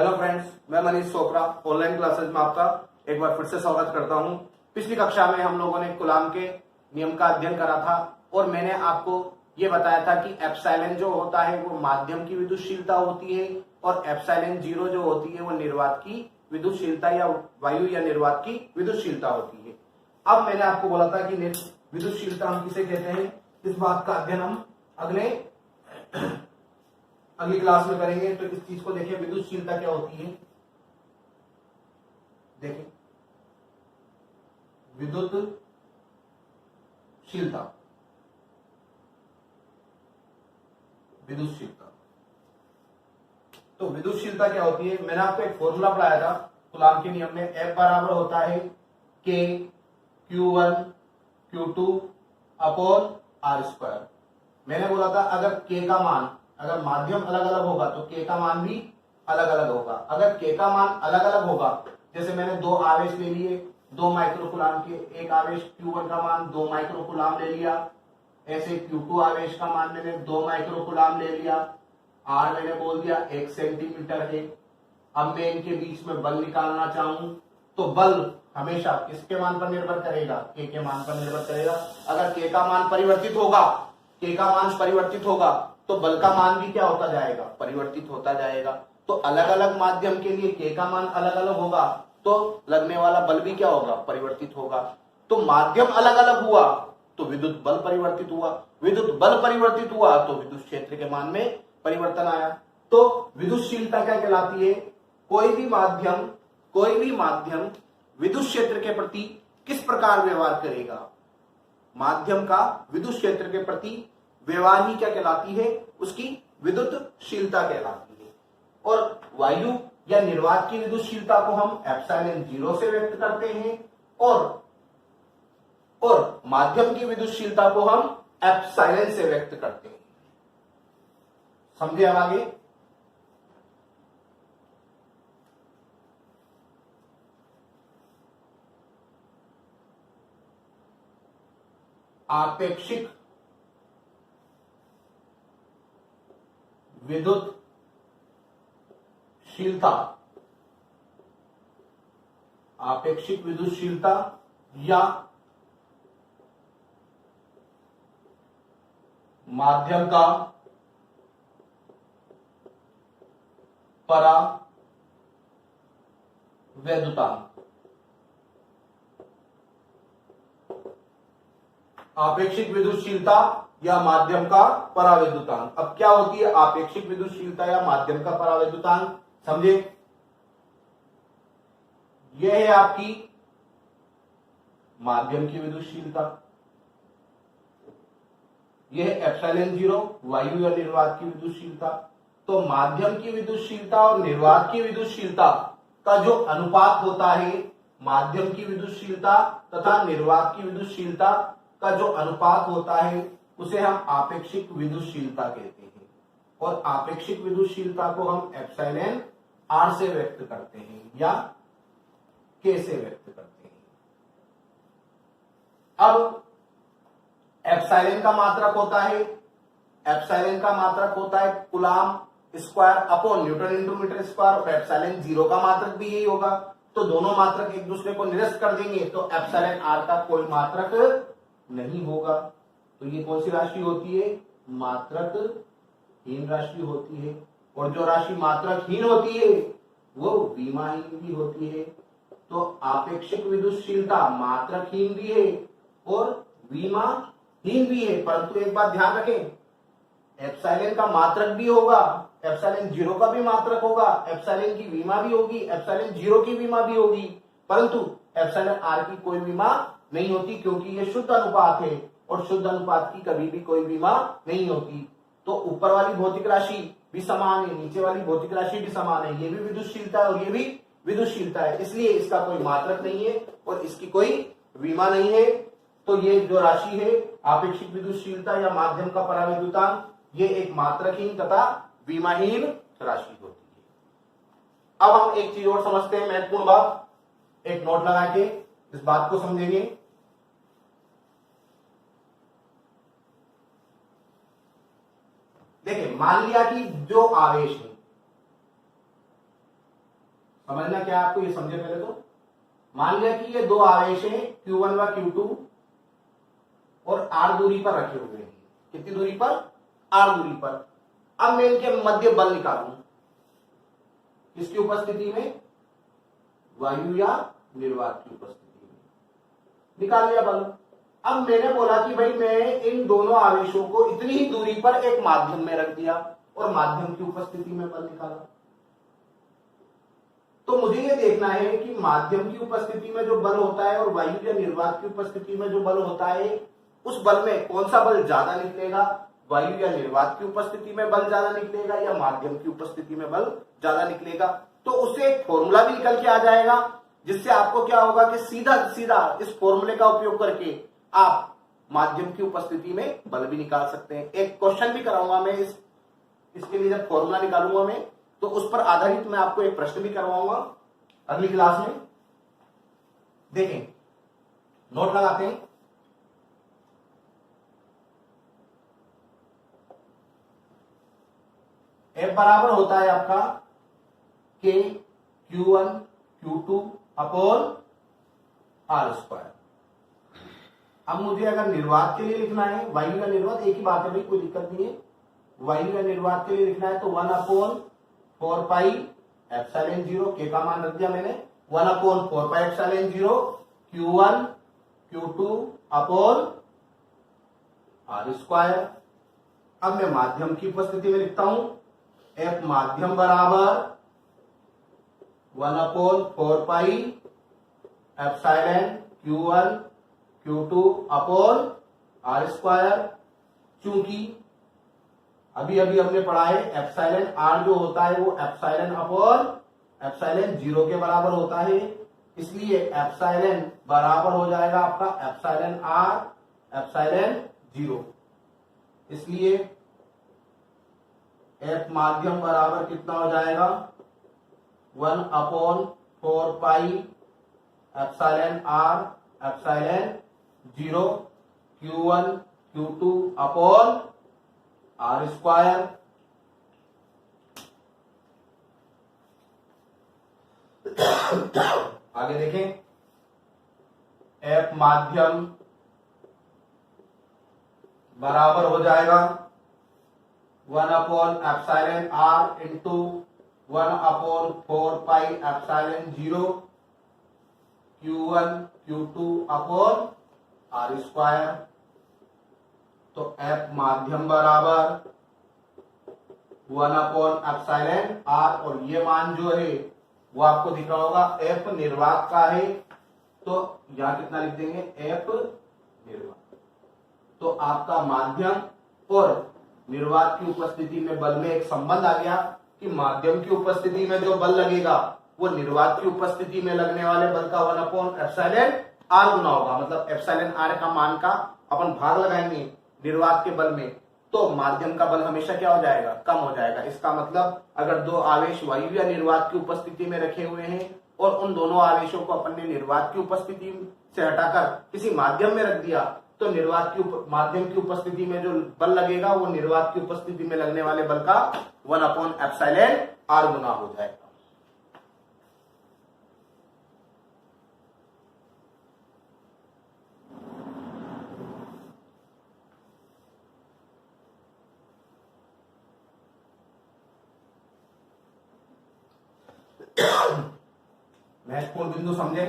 Hello friends, मैं Manish Chopra online classes में आपका एक बार फिर से स्वागत करता हूं। पिछली कक्षा में हम लोगों ने कूलाम के नियम का अध्ययन करा था और मैंने आपको ये बताया था कि एप्सिलॉन जो होता है वो माध्यम की विद्युतशीलता होती है और एप्सिलॉन जीरो जो होती है वो निर्वात की विद्युतशीलता या वायु या निर्वात की विद्युतशीलता होती है। अब मैंने आपको बोला था कि विद्युतशीलता हम किसे कहते हैं, इस बात का अध्ययन हम अगली क्लास में करेंगे। तो इस चीज को देखिए, विद्युतशीलता क्या होती है। देखिए, विद्युतशीलता तो विद्युतशीलता क्या होती है, मैंने आपको एक फॉर्मूला पढ़ाया था कूलाम के नियम में। F बराबर होता है K Q1 Q2 upon R square. मैंने बोला था अगर K का मान, अगर माध्यम अलग अलग होगा तो K का मान भी अलग अलग होगा। अगर K का मान अलग अलग होगा, जैसे मैंने दो आवेश ले लिए 2 माइक्रोकूलाम के, एक आवेश Q1 का मान 2 माइक्रोकूलाम ले लिया, ऐसे Q2 आवेश का मान मैंने 2 माइक्रोकूलाम ले लिया, R मैंने बोल दिया 1 सेंटीमीटर है। अब मैं इनके बीच में बल निकालना चाहूं तो बल हमेशा किसके मान पर निर्भर करेगा, K के मान पर निर्भर करेगा। अगर K का मान परिवर्तित होगा, K का मान परिवर्तित होगा तो बल का मान भी क्या होता जाएगा, परिवर्तित होता जाएगा। तो अलग अलग माध्यम के लिए K का मान अलग अलग होगा तो लगने वाला बल भी क्या होगा, परिवर्तित होगा। तो माध्यम अलग अलग हुआ तो विद्युत बल परिवर्तित हुआ, विद्युत बल परिवर्तित हुआ तो विद्युत क्षेत्र के मान में परिवर्तन आया। तो विद्युतशीलता क्या कहलाती है, कोई भी माध्यम विद्युत क्षेत्र के प्रति किस प्रकार व्यवहार करेगा, माध्यम का विद्युत क्षेत्र के प्रति व्यवहार ही क्या कहलाती है, उसकी विद्युतशीलता कहलाती है। और वायु या निर्वात की विद्युतशीलता को हम एप्सिलॉन जीरो से व्यक्त करते हैं और माध्यम की विद्युतशीलता को हम एप्सिलॉन से व्यक्त करते हैं। समझे अब आगे। आपेक्षिक विद्युतशीलता या माध्यम का परावैद्युतांक। आपेक्षिक विद्युतशीलता या माध्यम का परावैद्युतांक। अब क्या होती है आपेक्षिक विद्युतशीलता या माध्यम का परावैद्युतांक, समझे। यह है आपकी माध्यम की विद्युतशीलता, यह है एप्सिलॉन जीरो वायु या निर्वात की विद्युतशीलता। तो माध्यम की विद्युतशीलता और निर्वात की विद्युतशीलता का जो अनुपात होता है, माध्यम की विद्युतशीलता तथा निर्वात की विद्युतशीलता का जो अनुपात होता है उसे हम आपेक्षिक विद्युतशीलता कहते हैं। और आपेक्षिक विद्युतशीलता को हम एप्सिलॉन R से व्यक्त करते हैं या K से व्यक्त करते हैं। अब एप्सिलॉन का मात्रक होता है coulomb square upon newton into metre square, और एप्सिलॉन जीरो का मात्रक भी यही होगा। तो दोनों मात्रक एक दूसरे को निरस्त कर देंगे तो एप्सिलॉन R का कोई मात्रक नहीं होगा। तो ये कौन सी राशि होती है, मात्रकहीन राशि होती है। और जो राशि मात्रकहीन होती है वो विमाहीन भी होती है। तो आपेक्षिक विद्युतशीलता मात्रकहीन भी है और विमाहीन भी है। परंतु एक बात ध्यान रखें, एप्सिलॉन का मात्रक भी होगा, एप्सिलॉन जीरो का भी मात्रक होगा, एप्सिलॉन की विमा भी होगी, एप्सिलॉन जीरो की विमा भी होगी, परंतु एप्सिलॉन R की कोई विमा नहीं होती, क्योंकि ये शुद्ध अनुपात है और शुद्ध अनुपात की कभी भी कोई विमा नहीं होती। तो ऊपर वाली भौतिक राशि भी समान है, नीचे वाली भौतिक राशि भी समान है, ये भी विद्युतशीलता है और ये भी विद्युतशीलता है, इसलिए इसका कोई मात्रक नहीं है और इसकी कोई विमा नहीं है। तो ये जो राशि है आपेक्षिक विद्युतशीलता या माध्यम का परावैद्युतांक, ये एक मात्रकहीन तथा विमाहीन राशि होती है। अब हम एक चीज और समझते हैं, महत्वपूर्ण बात, एक नोट लगा के इस बात को समझेंगे। देखिए, मान लिया कि जो आवेश है समझना क्या है आपको, ये समझे पहले तो। मान लिया कि ये दो आवेश हैं Q1 व Q2 और R दूरी पर रखे हुए हैं। कितनी दूरी पर? R दूरी पर। अब मैं इनके मध्य बल निकालूं, किसकी उपस्थिति में? वायु या निर्वात की उपस्थिति में। निकाल लिया बल। अब मैंने बोला कि भाई मैं इन दोनों आवेशों को इतनी ही दूरी पर एक माध्यम में रख दिया और माध्यम की उपस्थिति में बल निकाला। तो मुझे ये देखना है कि माध्यम की उपस्थिति में जो बल होता है और वायु या निर्वात की उपस्थिति में जो बल होता है, उस बल में कौन सा बल ज्यादा निकलेगा? वायु या निर्वात की उपस्थिति में बल ज्यादा निकलेगा या माध्यम की उपस्थिति में बल ज्यादा निकलेगा? तो उससे एक फॉर्मूला भी निकल के आ जाएगा, जिससे आपको क्या होगा कि सीधा सीधा इस फॉर्मूले का उपयोग करके आप माध्यम की उपस्थिति में बल भी निकाल सकते हैं। एक क्वेश्चन भी कराऊंगा मैं इसके लिए, जब फॉर्मूला निकालूंगा मैं तो उस पर आधारित मैं आपको एक प्रश्न भी करवाऊंगा अगली क्लास में। देखें, नोट लगाते हैं। F बराबर होता है आपका K Q1 Q2 upon R square. अब मुझे अगर निर्वात के लिए लिखना है, वायु या निर्वात एक ही बात है भाई, कोई दिक्कत नहीं है। वायु या निर्वात के लिए लिखना है तो 1 अपॉन 4 पाई एप्सिलॉन 0, के का मान रख दिया मैंने, 1 upon 4 pi epsilon 0 Q1 Q2 upon R square. अब मैं माध्यम की उपस्थिति में लिखता हूं, F माध्यम बराबर 1 upon 4 pi epsilon Q1 Q2 upon R square. चूंकि अभी अभी हमने पढ़ा है एप्सिलॉन R जो होता है वो एप्सिलॉन अपॉन एप्सिलॉन 0 के बराबर होता है, इसलिए एप्सिलॉन बराबर हो जाएगा आपका एप्सिलॉन R एप्सिलॉन 0। इसलिए F माध्यम बराबर कितना हो जाएगा? 1 upon 4 pi epsilon R epsilon 0 Q1 Q2 upon R square. आगे देखें, F माध्यम बराबर हो जाएगा 1 upon epsilon R into 1 upon 4 pi epsilon 0 Q1 Q2 upon R square. तो F माध्यम बराबर 1 अपॉन एप्सिलॉन R, और ये मान जो है वो आपको दिख रहा होगा F निर्वात का है, तो यहां कितना लिख देंगे? F निर्वात। तो आपका माध्यम और निर्वात की उपस्थिति में बल में एक संबंध आ गया कि माध्यम की उपस्थिति में जो बल लगेगा वो निर्वात की उपस्थिति में लगने वाले बल का 1 अपॉन एप्सिलॉन R गुना होगा। मतलब एप्सिलॉन R का मान का अपन भाग लगाएंगे निर्वात के बल में, तो माध्यम का बल हमेशा क्या हो जाएगा? कम हो जाएगा। इसका मतलब अगर दो आवेश वायु या निर्वात की उपस्थिति में रखे हुए हैं और उन दोनों आवेशों को अपन ने निर्वात की उपस्थिति से हटाकर किसी माध्यम में रख दिया, तो माध्यम की उपस्थिति में जो बल लगेगा वो निर्वात की उपस्थिति में लगने वाले बल का 1 अपॉन एप्सिलॉन R गुना हो जाएगा। महत्वपूर्ण बिंदु समझे,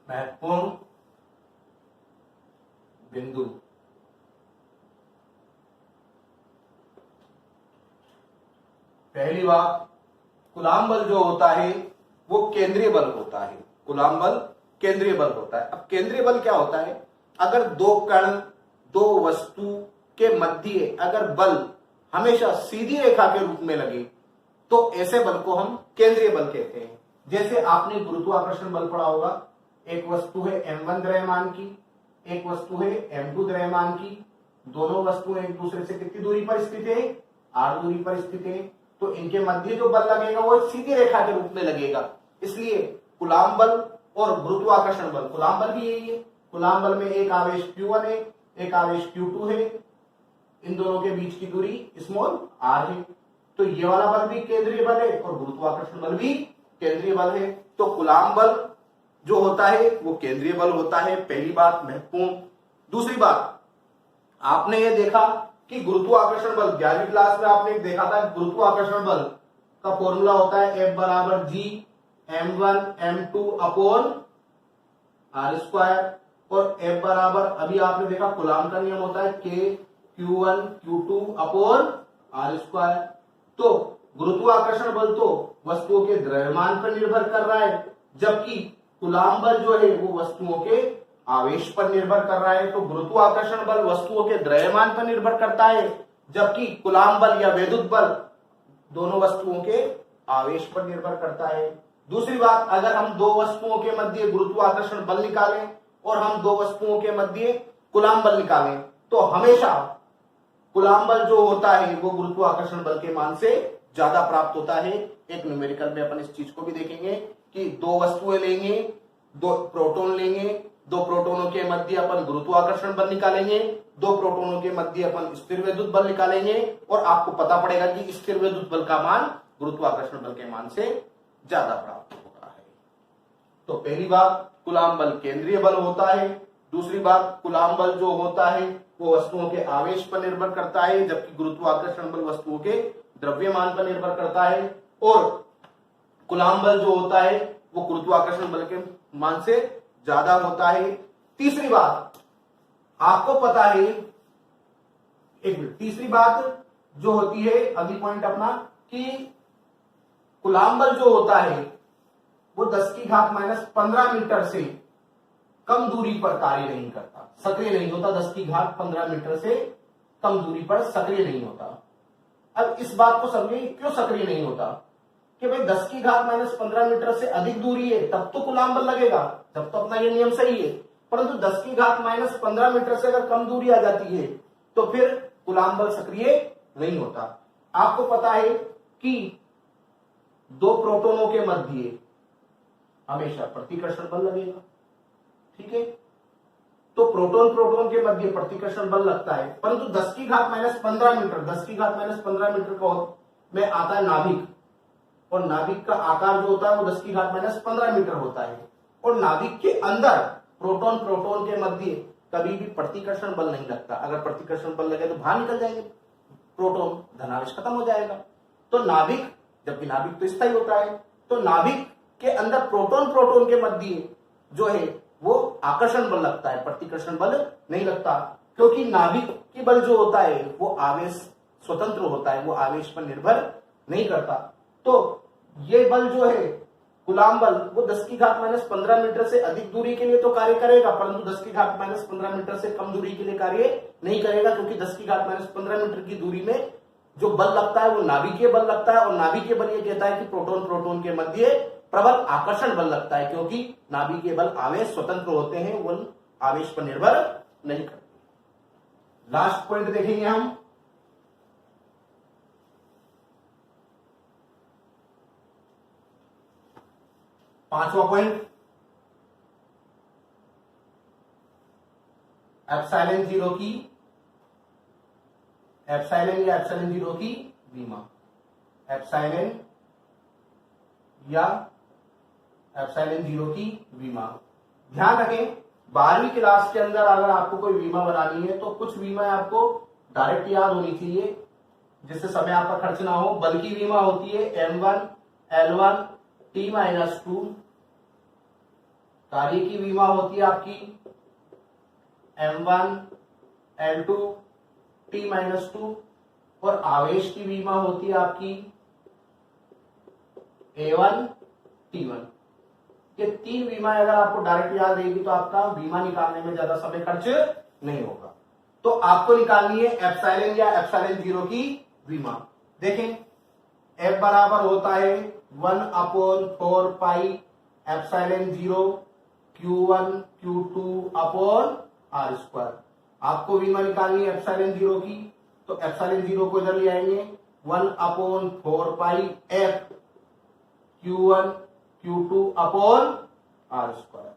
महत्वपूर्ण बिंदु। पहली बात, कूलॉम बल जो होता है वो केंद्रीय बल होता है। कूलॉम बल केंद्रीय बल होता है। अब केंद्रीय बल क्या होता है? अगर दो कण, दो वस्तु के मध्य अगर बल हमेशा सीधी रेखा के रूप में लगे तो ऐसे बल को हम केंद्रीय बल कहते हैं। जैसे आपने गुरुत्वाकर्षण बल पढ़ा होगा, एक वस्तु है m1 द्रव्यमान की, एक वस्तु है m2 द्रव्यमान की, दोनों वस्तुएं एक दूसरे से कितनी दूरी पर स्थित है? r दूरी पर स्थित है। तो इनके मध्य जो बल लगेगा वो एक सीधी रेखा के रूप में लगेगा। इसलिए कूलॉम बल और गुरुत्वाकर्षण बल, कूलॉम बल भी यही है। कूलॉम बल में एक आवेश Q1 है, एक आवेश Q2 है, इन दोनों के बीच की दूरी स्मॉल r है। तो ये वाला बल भी केंद्रीय बल है और गुरुत्वाकर्षण बल भी केंद्रीय बल है। तो कूलाम बल जो होता है वो केंद्रीय बल होता है, पहली बात महत्वपूर्ण। दूसरी बात, आपने ये देखा कि गुरुत्वाकर्षण बल 11वीं क्लास में आपने देखा था, गुरुत्वाकर्षण बल का फॉर्मूला होता है F बराबर G m1 m2 upon r square, और F बराबर अभी आपने देखा कूलाम का नियम होता है K Q1 Q2 upon r square. तो गुरुत्वाकर्षण बल तो वस्तुओं के द्रव्यमान पर निर्भर कर रहा है, जबकि कूलाम बल जो है वो वस्तुओं के आवेश पर निर्भर कर रहा है। तो गुरुत्वाकर्षण बल वस्तुओं के द्रव्यमान पर निर्भर करता है, जबकि कूलाम बल या वैद्युत बल दोनों वस्तुओं के आवेश पर निर्भर करता है। दूसरी बात, अगर हम दो वस्तुओं के मध्य गुरुत्वाकर्षण बल निकालें और हम दो वस्तुओं के मध्य कूलाम बल निकालें, तो हमेशा कूलाम बल जो होता है वो गुरुत्वाकर्षण बल के मान से ज्यादा प्राप्त होता है। एक न्यूमेरिकल में अपन इस चीज को भी देखेंगे कि दो वस्तुएं लेंगे, दो प्रोटॉन लेंगे, दो प्रोटोनों के मध्य अपन गुरुत्वाकर्षण बल निकालेंगे, दो प्रोटोनों के मध्य अपन स्थिर विद्युत बल निकालेंगे, और आपको पता पड़ेगा कि स्थिर विद्युत बल का मान गुरुत्वाकर्षण बल के मान से ज्यादा प्राप्त होता है। तो पहली बात, कूलाम बल केंद्रीय बल होता है। दूसरी बात, कूलाम बल जो होता है वो वस्तुओं के आवेश पर निर्भर करता है, जबकि गुरुत्वाकर्षण बल वस्तुओं के द्रव्यमान पर निर्भर करता है, और कूलाम बल जो होता है वो गुरुत्वाकर्षण बल के मान से ज्यादा होता है। तीसरी बात, आपको पता है, एक मिनट, तीसरी बात जो होती है, अगली पॉइंट अपना, कि कूलाम बल जो होता है वो 10⁻⁻15 मीटर से कम दूरी पर कार्य नहीं करता, सक्रिय नहीं होता। 10⁻15 मीटर से कम दूरी पर सक्रिय नहीं होता। अब इस बात को समझिए क्यों सक्रिय नहीं होता, कि भाई 10⁻15 मीटर से अधिक दूरी है तब तो कूलाम बल लगेगा, तब तो अपना ये नियम सही है, परंतु 10⁻15 मीटर से अगर कम दूरी आ जाती है तो फिर कूलाम बल सक्रिय नहीं होता। आपको पता है कि दो प्रोटोनों के मध्य हमेशा प्रतिकर्षण बल लगेगा, ठीक है। तो प्रोटोन प्रोटोन के मध्य प्रतिकर्षण बल लगता है, परंतु 10⁻15 मीटर, 10⁻15 मीटर का में आता है नाभिक, और नाभिक का आकार जो होता है वो 10⁻15 मीटर होता है, और नाभिक के अंदर प्रोटोन प्रोटोन के मध्य कभी भी प्रतिकर्षण बल नहीं लगता। अगर प्रतिकर्षण बल लगे तो बाहर निकल जाएंगे प्रोटोन, धनावेश खत्म हो जाएगा। तो नाभिक, जबकि नाभिक तो स्थायी होता है, तो नाभिक के अंदर प्रोटोन प्रोटोन के मध्य जो है वो आकर्षण बल लगता है, प्रतिकर्षण बल नहीं लगता, क्योंकि नाभिक की बल जो होता है वो आवेश स्वतंत्र होता है, वो आवेश पर निर्भर नहीं करता। तो ये बल जो है कूलाम बल, वो 10⁻15 मीटर से अधिक दूरी के लिए तो कार्य करेगा, परंतु 10⁻15 मीटर से कम दूरी के लिए कार्य नहीं करेगा, क्योंकि 10⁻15 मीटर की दूरी में जो बल लगता है वो नाभिकीय बल लगता है, और नाभिकीय बल ये कहता है कि प्रोटोन प्रोटोन के मध्य प्रबल आकर्षण बल लगता है, क्योंकि नाभिकीय बल आवेश स्वतंत्र होते हैं, वो आवेश पर निर्भर नहीं करते। लास्ट पॉइंट देखेंगे हम, पांचवा पॉइंट, एप्सिलॉन जीरो की, एप्सिलॉन या एप्सिलॉन जीरो की विमा, एप्सिलॉन या एप्सिलॉन जीरो की विमा। ध्यान रखें, 12वीं क्लास के अंदर अगर आपको कोई विमा बनानी है तो कुछ विमा आपको डायरेक्ट याद होनी चाहिए, जिससे समय आपका खर्च ना हो। बल की विमा होती है M1 L1 T-2, कार्य की विमा होती है आपकी M1 L2 T-2, और आवेश की विमा होती है आपकी A1 T1। ये तीन बीमा अगर आपको डायरेक्ट याद रहेगी तो आपका बीमा निकालने में ज्यादा समय खर्च नहीं होगा। तो आपको निकालनी है एप्सिलॉन या एप्सिलॉन जीरो की बीमा। देखें, एफ बराबर होता है 1/4 pi epsilon zero Q1 Q2 upon R square. आपको बीमा निकालनी है एप्सिलॉन जीरो की, तो एप्सिलॉन जीरो को इधर ले आएंगे, 1/4 पाई F Q1 Q2 upon R square.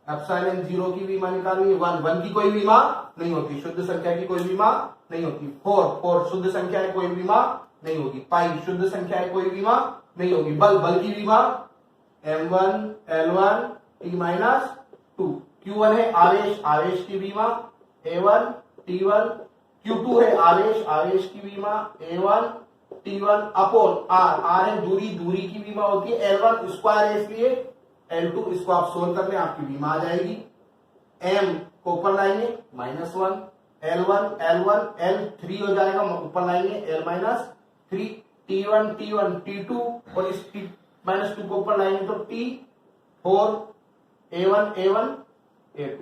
Epsilon zero की बीमा निकालनी है, 1 की कोई बीमा नहीं होती, शुद्ध संख्या की कोई बीमा नहीं होती, 4 शुद्ध संख्या की कोई बीमा नहीं होगी। पाई शुद्ध संख्या है, कोई विमा नहीं होगी। बल की विमा m1 L1 t minus 2। Q1 है आवेश की विमा A1 T1। Q2 है आवेश की विमा A1 T1 अपॉन R है दूरी की विमा होती है L1 स्क्वायर है, इसलिए L2 इसको आप सोल्व कर लें, आपकी विमा आ जाएगी। M को ऊपर लाएंगे -1, L1 L3 हो जाएगा, ऊपर लाएंगे L माइनस 3, T1 T2 और इस T माइनस 2 को ऊपर लाएंगे तो T4 A1 A2।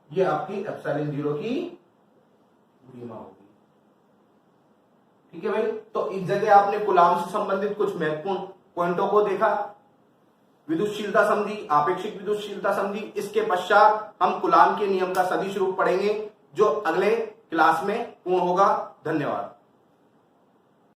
ये आपकी एप्सिलॉन 0 की विमा होगी। ठीक है भाई, तो इस जगह आपने कूलाम से संबंधित कुछ महत्वपूर्ण पॉइंटों को देखा। विद्युतशीलता संधि, आपेक्षिक विद्युतशीलता संधि। इसके पश्चात हम कूलाम के नियम का सदिश रूप पढ़ेंगे, जो अगले क्लास में पूर्ण होगा। धन्यवाद।